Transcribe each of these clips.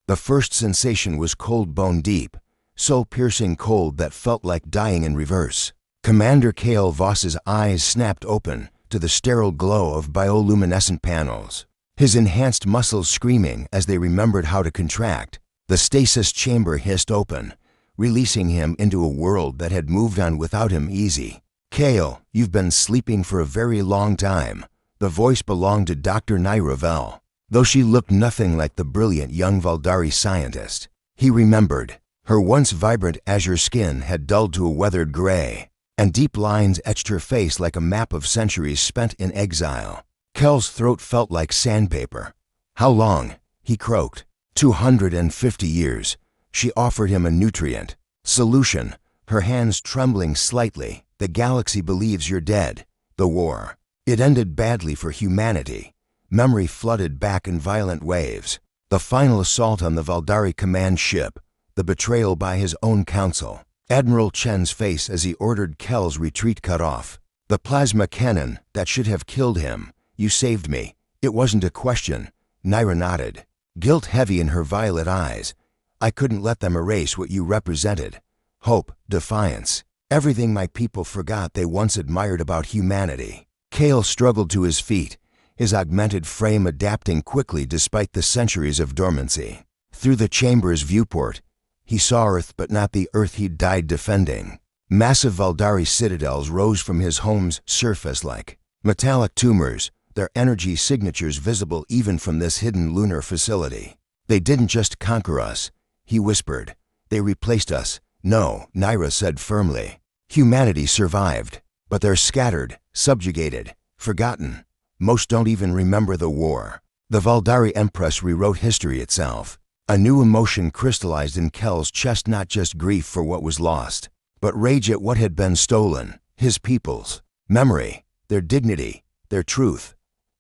The first sensation was cold bone deep, soul-piercing cold that felt like dying in reverse. Commander Kale Voss's eyes snapped open to the sterile glow of bioluminescent panels, his enhanced muscles screaming as they remembered how to contract. The stasis chamber hissed open, releasing him into a world that had moved on without him easy. "Kale, you've been sleeping for a very long time." The voice belonged to Dr. Naira Vel, though she looked nothing like the brilliant young Valdari scientist. He remembered. Her once vibrant azure skin had dulled to a weathered gray, and deep lines etched her face like a map of centuries spent in exile. Kel's throat felt like sandpaper. "How long?" he croaked. 250 years. She offered him a nutrient solution, her hands trembling slightly. "The galaxy believes you're dead. The war. It ended badly for humanity." Memory flooded back in violent waves. The final assault on the Valdari command ship, the betrayal by his own council, Admiral Chen's face as he ordered Kel's retreat cut off. "The plasma cannon that should have killed him. You saved me. It wasn't a question." Naira nodded, guilt heavy in her violet eyes. "I couldn't let them erase what you represented. Hope, defiance, everything my people forgot they once admired about humanity." Kale struggled to his feet, his augmented frame adapting quickly despite the centuries of dormancy. Through the chamber's viewport, he saw Earth, but not the Earth he'd died defending. Massive Valdari citadels rose from his home's surface like metallic tumors, their energy signatures visible even from this hidden lunar facility. "They didn't just conquer us," he whispered. "They replaced us." "No," Naira said firmly. "Humanity survived, but they're scattered, subjugated, forgotten. Most don't even remember the war." The Valdari Empress rewrote history itself. A new emotion crystallized in Kel's chest, not just grief for what was lost, but rage at what had been stolen. His people's memory, their dignity, their truth.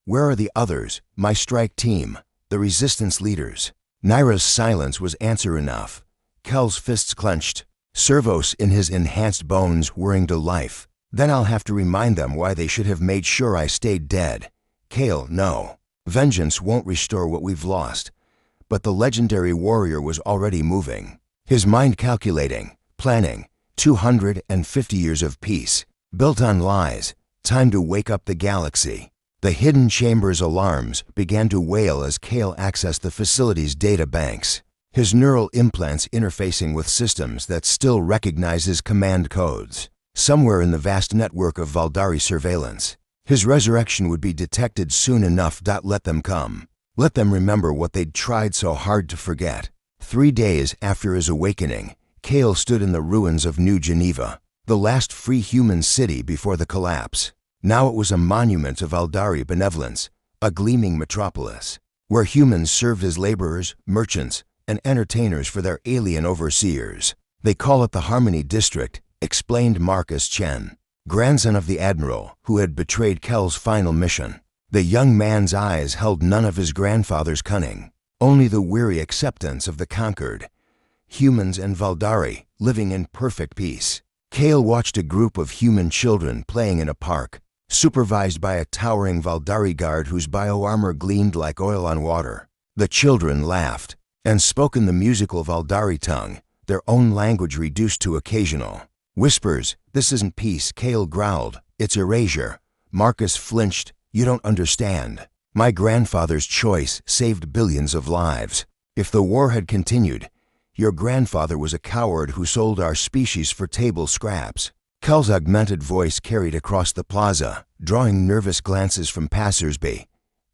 "Where are the others? My strike team, the resistance leaders?" Naira's silence was answer enough. Kel's fists clenched, servos in his enhanced bones whirring to life. "Then I'll have to remind them why they should have made sure I stayed dead." "Kale, no. Vengeance won't restore what we've lost." But the legendary warrior was already moving, his mind calculating, planning. 250 years of peace, built on lies, time to wake up the galaxy. The hidden chamber's alarms began to wail as Kale accessed the facility's data banks, his neural implants interfacing with systems that still recognize his command codes. Somewhere in the vast network of Valdari surveillance, his resurrection would be detected soon enough. Let them come. Let them remember what they'd tried so hard to forget. 3 days after his awakening, Kale stood in the ruins of New Geneva, the last free human city before the collapse. Now it was a monument of Valdari benevolence, a gleaming metropolis, where humans served as laborers, merchants, and entertainers for their alien overseers. "They call it the Harmony District," explained Marcus Chen, grandson of the admiral who had betrayed Kel's final mission. The young man's eyes held none of his grandfather's cunning, only the weary acceptance of the conquered. Humans and Valdari living in perfect peace. Kale watched a group of human children playing in a park, supervised by a towering Valdari guard whose bioarmor gleamed like oil on water. The children laughed and spoke in the musical Valdari tongue, their own language reduced to occasional whispers. "This isn't peace," Kale growled. "It's erasure." Marcus flinched. "You don't understand. My grandfather's choice saved billions of lives. If the war had continued, your grandfather was a coward who sold our species for table scraps." Kel's augmented voice carried across the plaza, drawing nervous glances from passers-by.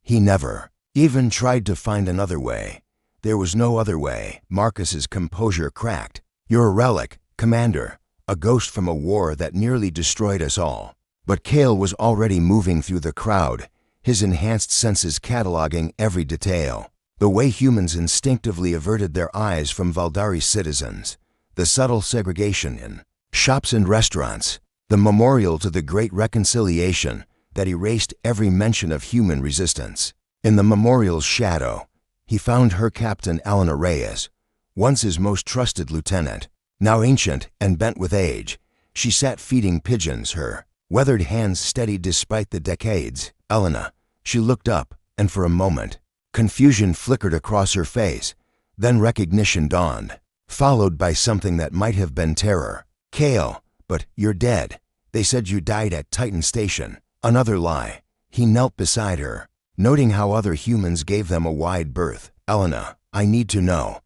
"He never even tried to find another way. There was no other way." Marcus's composure cracked. "You're a relic, Commander, a ghost from a war that nearly destroyed us all." But Kale was already moving through the crowd, his enhanced senses cataloging every detail. The way humans instinctively averted their eyes from Valdari citizens, the subtle segregation in shops and restaurants, the memorial to the Great Reconciliation that erased every mention of human resistance. In the memorial's shadow, he found her captain Elena Reyes, once his most trusted lieutenant. Now ancient and bent with age, she sat feeding pigeons, her weathered hands steady despite the decades. "Elena." She looked up, and for a moment, confusion flickered across her face. Then recognition dawned, followed by something that might have been terror. Kale, but you're dead. They said you died at Titan Station. Another lie. He knelt beside her, noting how other humans gave them a wide berth. Elena, I need to know.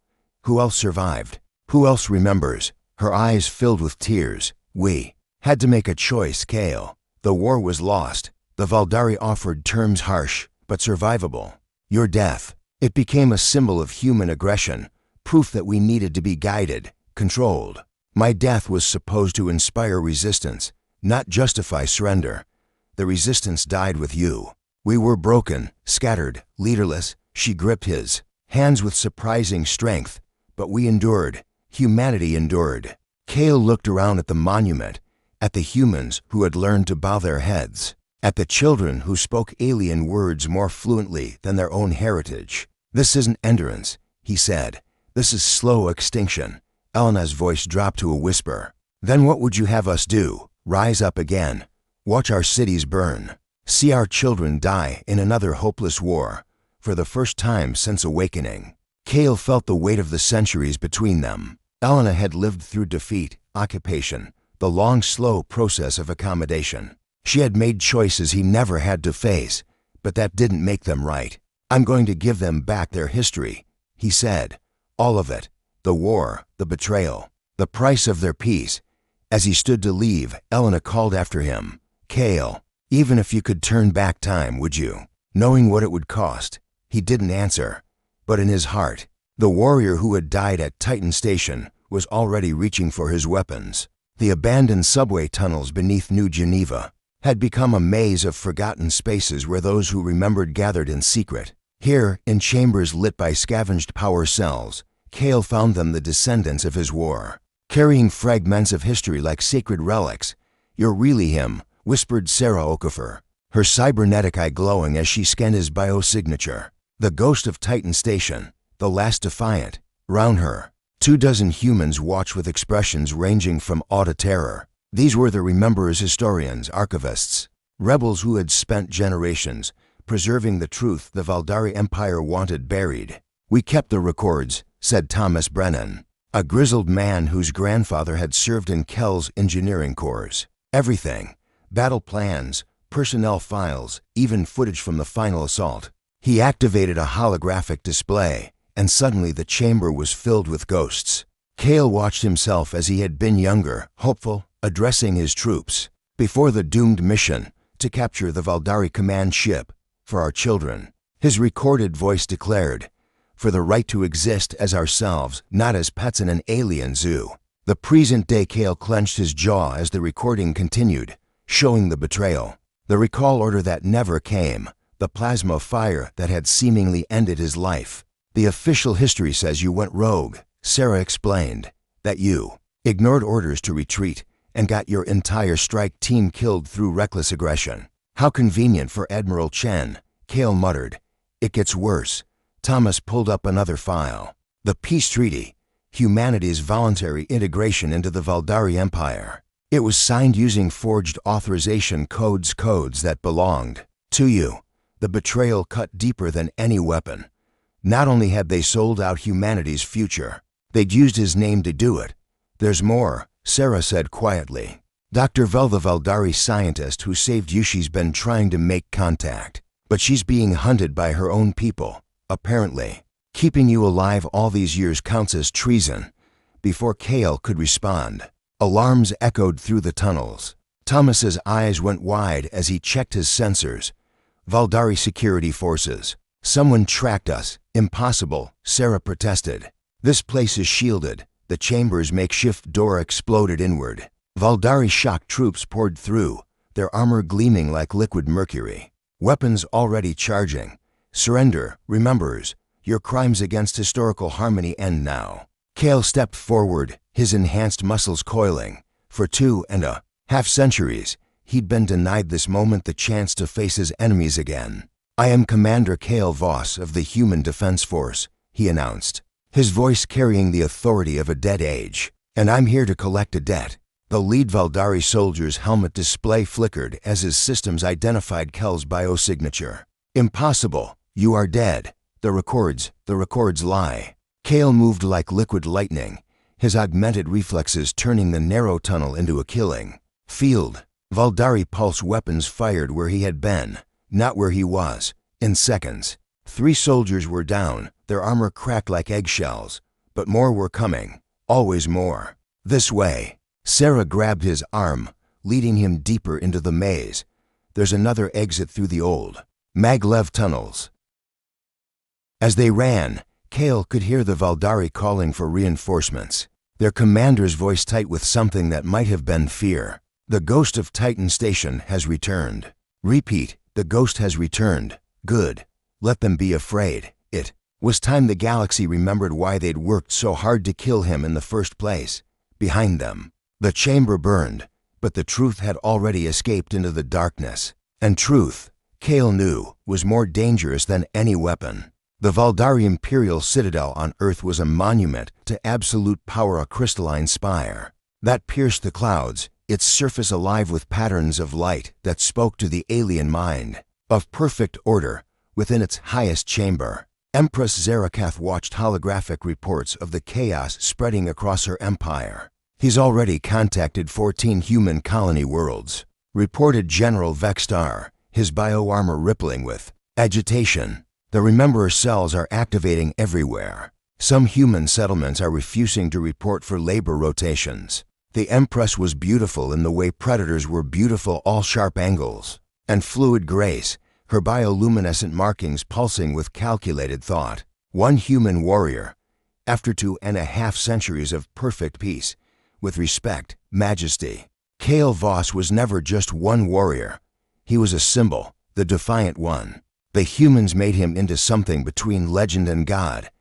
Who else survived? Who else remembers? Her eyes filled with tears. We had to make a choice, Kale. The war was lost. The Valdari offered terms harsh, but survivable. Your death. It became a symbol of human aggression, proof that we needed to be guided, controlled. My death was supposed to inspire resistance, not justify surrender. The resistance died with you. We were broken, scattered, leaderless. She gripped his hands with surprising strength, but we endured. Humanity endured. Kale looked around at the monument, at the humans who had learned to bow their heads, at the children who spoke alien words more fluently than their own heritage. This isn't endurance, he said. This is slow extinction. Elena's voice dropped to a whisper. Then what would you have us do? Rise up again. Watch our cities burn. See our children die in another hopeless war, for the first time since awakening. Kale felt the weight of the centuries between them. Elena had lived through defeat, occupation, the long, slow process of accommodation. She had made choices he never had to face, but that didn't make them right. I'm going to give them back their history, he said. All of it. The war, the betrayal, the price of their peace. As he stood to leave, Elena called after him. Kale, even if you could turn back time, would you? Knowing what it would cost. He didn't answer. But in his heart, the warrior who had died at Titan Station was already reaching for his weapons. The abandoned subway tunnels beneath New Geneva had become a maze of forgotten spaces where those who remembered gathered in secret. Here, in chambers lit by scavenged power cells, Kale found them, the descendants of his war, carrying fragments of history like sacred relics. You're really him, whispered Sarah Okafor, her cybernetic eye glowing as she scanned his biosignature. The ghost of Titan Station, the last defiant. Round her, 24 humans watched with expressions ranging from awe to terror. These were the rememberers, historians, archivists, rebels who had spent generations preserving the truth the Valdari Empire wanted buried. We kept the records, said Thomas Brennan, a grizzled man whose grandfather had served in Kell's engineering corps. Everything. Battle plans, personnel files, even footage from the final assault. He activated a holographic display, and suddenly the chamber was filled with ghosts. Kale watched himself as he had been younger, hopeful, addressing his troops. Before the doomed mission, to capture the Valdari command ship, for our children. His recorded voice declared, for the right to exist as ourselves, not as pets in an alien zoo. The present-day Kale clenched his jaw as the recording continued, showing the betrayal. The recall order that never came, the plasma fire that had seemingly ended his life. The official history says you went rogue, Sarah explained, that you ignored orders to retreat and got your entire strike team killed through reckless aggression. How convenient for Admiral Chen, Kale muttered. It gets worse. Thomas pulled up another file. The peace treaty, humanity's voluntary integration into the Valdari Empire. It was signed using forged authorization codes that belonged to you. The betrayal cut deeper than any weapon. Not only had they sold out humanity's future, they'd used his name to do it. There's more, Sarah said quietly. Dr. Vel, the Valdari scientist who saved you, she's been trying to make contact, but she's being hunted by her own people, apparently. Keeping you alive all these years counts as treason. Before Kale could respond, alarms echoed through the tunnels. Thomas's eyes went wide as he checked his sensors. Valdari security forces. Someone tracked us. Impossible, Sarah protested. This place is shielded. The chamber's makeshift door exploded inward. Valdari shock troops poured through, their armor gleaming like liquid mercury. Weapons already charging. Surrender, rememberers. Your crimes against historical harmony end now. Kale stepped forward, his enhanced muscles coiling. For 2.5 centuries, he'd been denied this moment, the chance to face his enemies again. I am Commander Kale Voss of the Human Defense Force, he announced, his voice carrying the authority of a dead age. And I'm here to collect a debt. The lead Valdari soldier's helmet display flickered as his systems identified Kell's biosignature. Impossible. You are dead. The records lie. Kale moved like liquid lightning, his augmented reflexes turning the narrow tunnel into a killing field. Vuldari pulse weapons fired where he had been, not where he was. In seconds, 3 soldiers were down, their armor cracked like eggshells, but more were coming, always more. This way. Sarah grabbed his arm, leading him deeper into the maze. There's another exit through the old maglev tunnels. As they ran, Kale could hear the Vuldari calling for reinforcements, their commander's voice tight with something that might have been fear. The ghost of Titan Station has returned. Repeat, the ghost has returned. Good. Let them be afraid. It was time the galaxy remembered why they'd worked so hard to kill him in the first place. Behind them, the chamber burned, but the truth had already escaped into the darkness. And truth, Kale knew, was more dangerous than any weapon. The Vuldari Imperial Citadel on Earth was a monument to absolute power, a crystalline spire that pierced the clouds, its surface alive with patterns of light that spoke to the alien mind, of perfect order within its highest chamber. Empress Zarakath watched holographic reports of the chaos spreading across her empire. He's already contacted 14 human colony worlds, reported General Vexstar, his bioarmor rippling with agitation. The Rememberer cells are activating everywhere. Some human settlements are refusing to report for labor rotations. The Empress was beautiful in the way predators were beautiful, all sharp angles and fluid grace, her bioluminescent markings pulsing with calculated thought. One human warrior, after 2.5 centuries of perfect peace, with respect, majesty. Kale Voss was never just one warrior. He was a symbol, the defiant one. The humans made him into something between legend and god.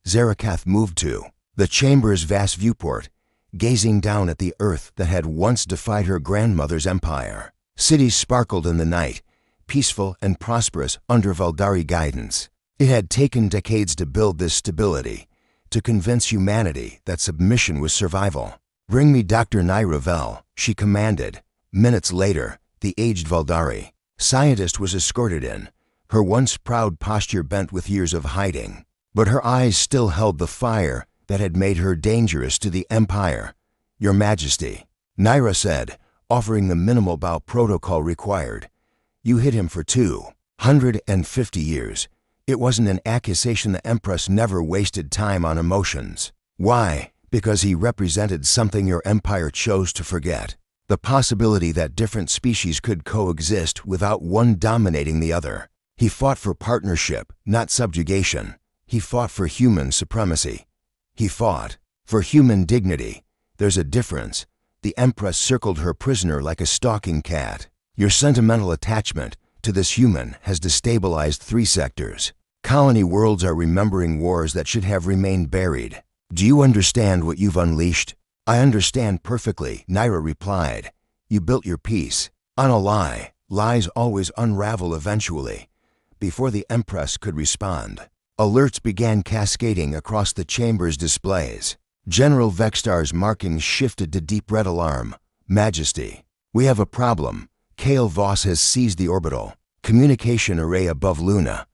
Zarakath moved to the chamber's vast viewport, gazing down at the earth that had once defied her grandmother's empire. Cities sparkled in the night, peaceful and prosperous under Vuldari guidance. It had taken decades to build this stability, to convince humanity that submission was survival. "Bring me Dr. Naira Vel," she commanded. Minutes later, the aged Vuldari scientist was escorted in, her once proud posture bent with years of hiding. But her eyes still held the fire that had made her dangerous to the Empire. "Your Majesty," Naira said, offering the minimal bow protocol required. "You hid him for 250 years. It wasn't an accusation. The Empress never wasted time on emotions. Why? Because he represented something your empire chose to forget. The possibility that different species could coexist without one dominating the other. He fought for partnership, not subjugation. He fought for human supremacy. He fought for human dignity. There's a difference." The Empress circled her prisoner like a stalking cat. "Your sentimental attachment to this human has destabilized 3 sectors. Colony worlds are remembering wars that should have remained buried. Do you understand what you've unleashed?" "I understand perfectly," Naira replied. "You built your peace on a lie. Lies always unravel eventually." Before the Empress could respond, alerts began cascading across the chamber's displays. General Vexstar's markings shifted to deep red alarm. "Majesty, we have a problem. Kale Voss has seized the orbital communication array above Luna.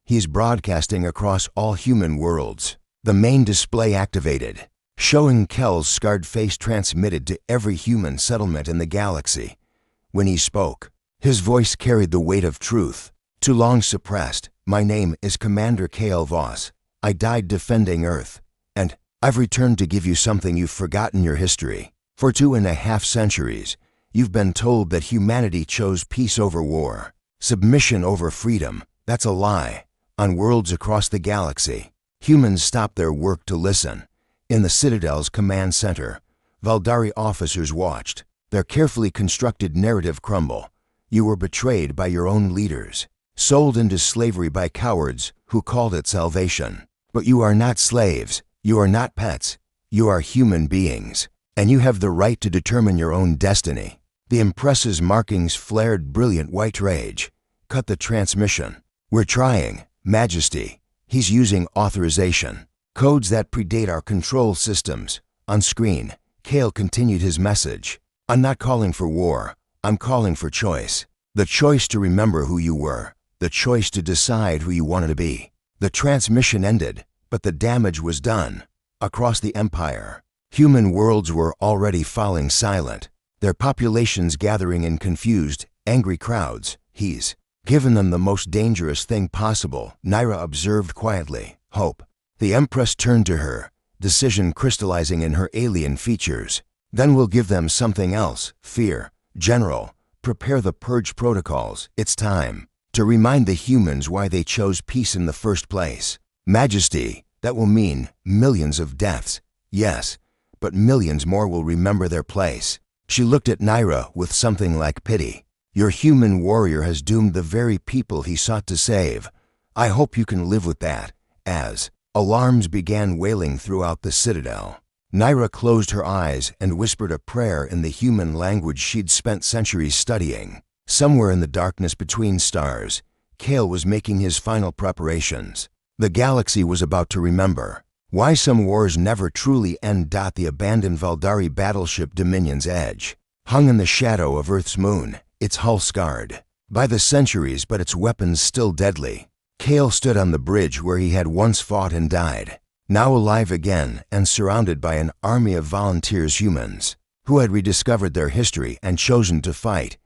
He's broadcasting across all human worlds." The main display activated, showing Kel's scarred face transmitted to every human settlement in the galaxy. When he spoke, his voice carried the weight of truth. "Too long suppressed. My name is Commander Kale Voss. I died defending Earth, and I've returned to give you something you've forgotten: your history. For 2.5 centuries, you've been told that humanity chose peace over war, submission over freedom. That's a lie. On worlds across the galaxy, humans stopped their work to listen. In the Citadel's command center, Vuldari officers watched their carefully constructed narrative crumble. You were betrayed by your own leaders, sold into slavery by cowards who called it salvation. But you are not slaves. You are not pets. You are human beings, and you have the right to determine your own destiny." The Empress's markings flared brilliant white rage. "Cut the transmission." "We're trying, Majesty. He's using authorization codes that predate our control systems." On screen, Kale continued his message. "I'm not calling for war. I'm calling for choice. The choice to remember who you were. The choice to decide who you wanted to be." The transmission ended, But the damage was done. Across the Empire, human worlds were already falling silent, their populations gathering in confused, angry crowds. He's given them the most dangerous thing possible, Naira observed quietly. Hope. The Empress turned to her, decision crystallizing in her alien features. Then we'll give them something else, fear. General, prepare the purge protocols. It's time to remind the humans why they chose peace in the first place. Majesty, that will mean millions of deaths. Yes, but millions more will remember their place. She looked at Naira with something like pity. Your human warrior has doomed the very people he sought to save. I hope you can live with that. As alarms began wailing throughout the citadel, Naira closed her eyes and whispered a prayer in the human language she'd spent centuries studying. Somewhere in the darkness between stars, Kale was making his final preparations. The galaxy was about to remember why some wars never truly end. The abandoned Valdari battleship Dominion's Edge hung in the shadow of Earth's moon, its hull scarred by the centuries but its weapons still deadly. Kale stood on the bridge where he had once fought and died, now alive again and surrounded by an army of volunteers, humans who had rediscovered their history and chosen to fight.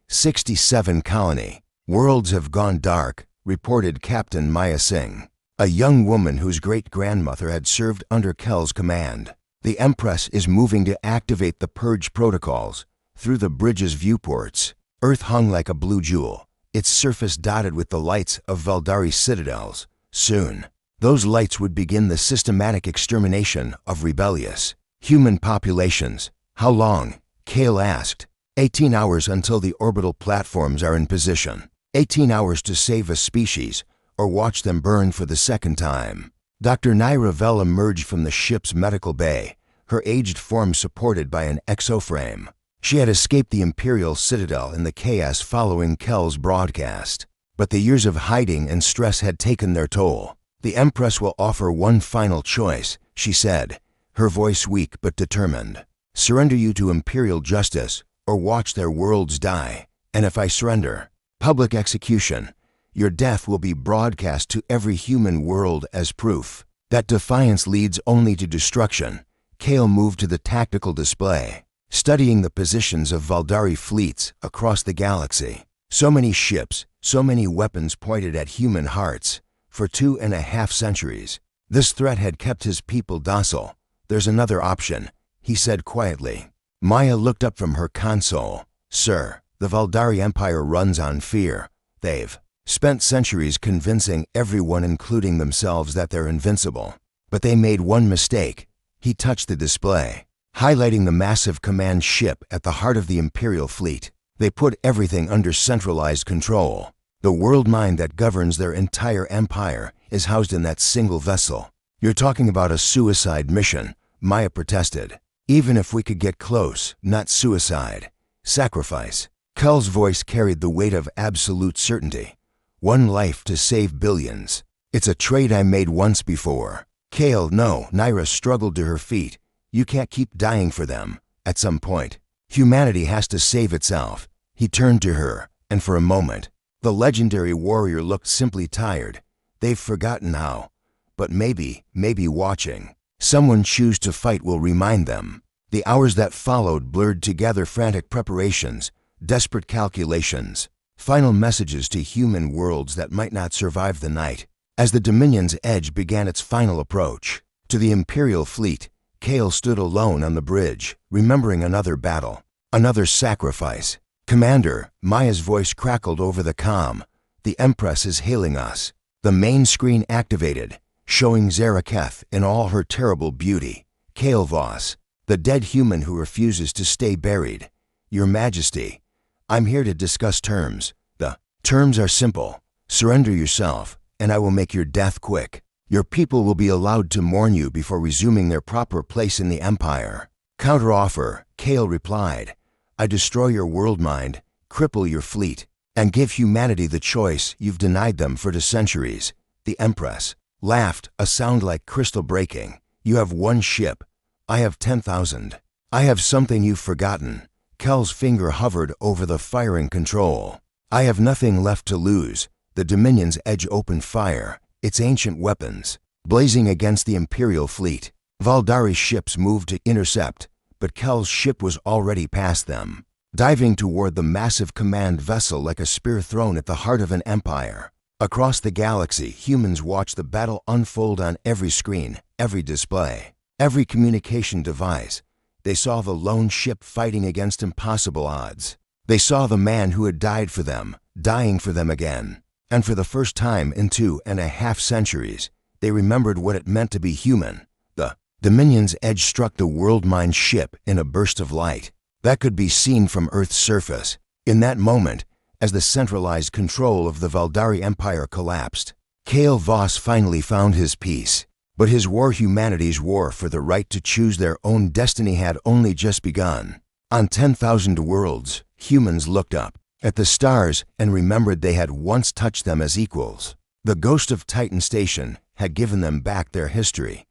67 colony worlds have gone dark, reported Captain Maya Singh, a young woman whose great-grandmother had served under Kel's command. The Empress is moving to activate the purge protocols. Through the bridge's viewports, Earth hung like a blue jewel, its surface dotted with the lights of Valdari citadels. Soon, those lights would begin the systematic extermination of rebellious human populations. How long? Kale asked. 18 hours until the orbital platforms are in position. 18 hours to save a species, or watch them burn for the second time. Dr. Naira Vel emerged from the ship's medical bay, her aged form supported by an exoframe. She had escaped the Imperial Citadel in the chaos following Kel's broadcast. But the years of hiding and stress had taken their toll. The Empress will offer one final choice, she said, her voice weak but determined. Surrender you to Imperial justice, or watch their worlds die. And if I surrender, public execution. Your death will be broadcast to every human world as proof that defiance leads only to destruction. Kale moved to the tactical display, studying the positions of Valdari fleets across the galaxy. So many ships, so many weapons pointed at human hearts. For 2.5 centuries, this threat had kept his people docile. There's another option, he said quietly. Maya looked up from her console. Sir, the Valdari Empire runs on fear. They've spent centuries convincing everyone, including themselves, that they're invincible. But they made one mistake. He touched the display, highlighting the massive command ship at the heart of the Imperial fleet. They put everything under centralized control. The world mind that governs their entire empire is housed in that single vessel. You're talking about a suicide mission, Maya protested. Even if we could get close, not suicide. Sacrifice. Kel's voice carried the weight of absolute certainty. One life to save billions. It's a trade I made once before. Kale, no. Naira struggled to her feet. You can't keep dying for them. At some point, humanity has to save itself. He turned to her, and for a moment, the legendary warrior looked simply tired. They've forgotten how. But maybe watching someone choose to fight will remind them. The hours that followed blurred together frantic preparations, desperate calculations, final messages to human worlds that might not survive the night. As the Dominion's Edge began its final approach to the Imperial fleet, Kale stood alone on the bridge, remembering another battle, another sacrifice. Commander, Maya's voice crackled over the comm. The Empress is hailing us. The main screen activated, showing Zaraketh in all her terrible beauty. Kale Voss, the dead human who refuses to stay buried. Your Majesty, I'm here to discuss terms. The terms are simple. Surrender yourself, and I will make your death quick. Your people will be allowed to mourn you before resuming their proper place in the Empire. Counteroffer, Kale replied. I destroy your world mind, cripple your fleet, and give humanity the choice you've denied them for centuries. The Empress laughed, a sound like crystal breaking. You have one ship. I have 10,000. I have something you've forgotten. Kel's finger hovered over the firing control. I have nothing left to lose. The Dominion's Edge opened fire, its ancient weapons blazing against the Imperial fleet. Valdari's ships moved to intercept, but Kel's ship was already past them, diving toward the massive command vessel like a spear thrown at the heart of an empire. Across the galaxy, humans watched the battle unfold on every screen, every display, every communication device. They saw the lone ship fighting against impossible odds. They saw the man who had died for them, dying for them again. And for the first time in 2.5 centuries, they remembered what it meant to be human. The Dominion's edge struck the world-mind ship in a burst of light that could be seen from Earth's surface. In that moment, as the centralized control of the Valdari Empire collapsed, Kale Voss finally found his peace. But his war, humanity's war for the right to choose their own destiny, had only just begun. On 10,000 worlds, humans looked up at the stars and remembered they had once touched them as equals. The ghost of Titan Station had given them back their history.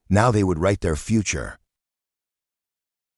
Now they would write their future.